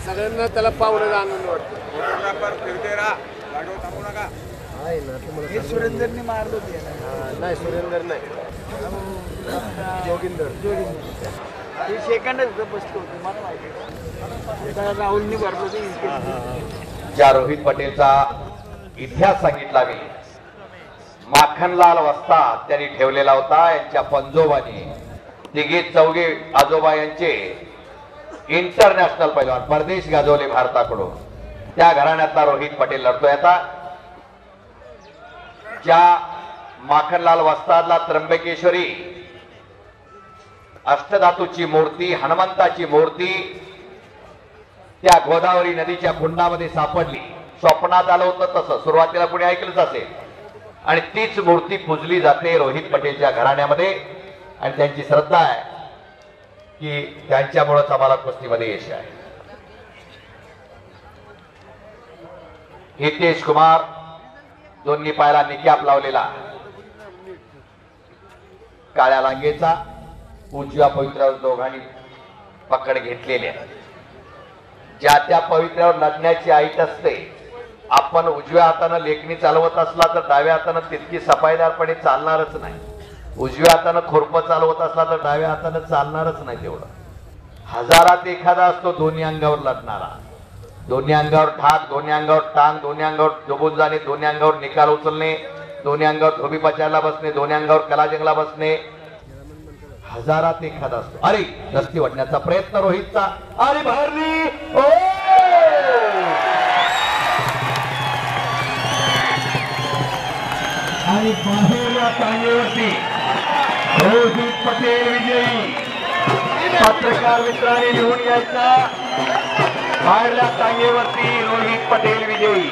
सगळ्यांना त्याला पावलं आनंद वाटतं. सुरेंदरने मारलं नाही सुरेंदर नाही जोगिंदर ते सेकंडच बसलो होतो मला माहिती राहुलनी भरलो होते. ज्या रोहित पटेलचा इतिहास सांगितला मी माखनलाल वस्ताद त्यांनी ठेवलेला होता. यांच्या पंजोबाने तिघे चौघे आजोबा यांचे इंटरनॅशनल पैलवान परदेश गाजवले भारताकडून. त्या घराण्यातला रोहित पटेल लढतोय आता. ज्या माखनलाल वस्तादला त्र्यंबकेश्वरी अष्टधातूची मूर्ती हनुमंताची मूर्ती त्या गोदावरी नदीच्या कुंडामध्ये सापडली. स्वप्नात आलं होतं तसं सुरुवातीला कुणी ऐकलंच असेल. आणि तीच मूर्ती पूजली जाते रोहित पटेलच्या घराण्यामध्ये. आणि त्यांची श्रद्धा आहे की त्यांच्यामुळेच आम्हाला कुस्तीमध्ये यश आहे. हितेश कुमार दोन्ही पायाला निकॅप लावलेला काळ्या लांगेचा उजव्या पवित्र्यावर दोघांनी पकड घेतलेली आहे. ज्या त्या पवित्र्यावर लढण्याची ऐट असते. आपण उजव्या हाताने लेखणी चालवत असला तर डाव्या हाताने तितकी सफाईदारपणे चालणारच नाही. उजव्या हाताने खुरपं चालवत असला तर डाव्या हाताने चालणारच नाही. तेवढं हजारात एखादा असतो दोन्ही अंगावर लढणारा. दोन्ही अंगावर ठाक, दोन्ही अंगावर टांग, दोन्ही अंगावर डुबून जाणे, दोन्ही अंगावर निकाल उचलणे, दोन्ही अंगावर धोबी पचायला बसणे, दोन्ही अंगावर कलाजंगला बसणे. हजारात एखादा असतो. अरे दस्ती वाढण्याचा प्रयत्न रोहितचा. अरे भरली आणि बाहेरच्या टांगेवरती रोहित पटेल विजयी. पत्रकार मित्रांनी लिहून घ्यायचा. बाहेरच्या टांगेवरती रोहित पटेल विजयी.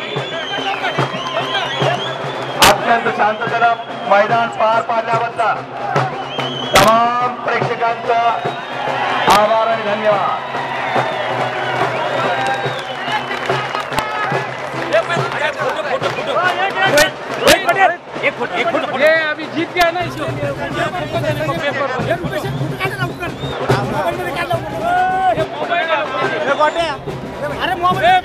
अत्यंत शांततेने मैदान पार पाडल्याबद्दल तमाम प्रेक्षकांचा आभार आणि धन्यवाद. एक फुट ये अभी जीत गया ना इसको अरे मोबाइल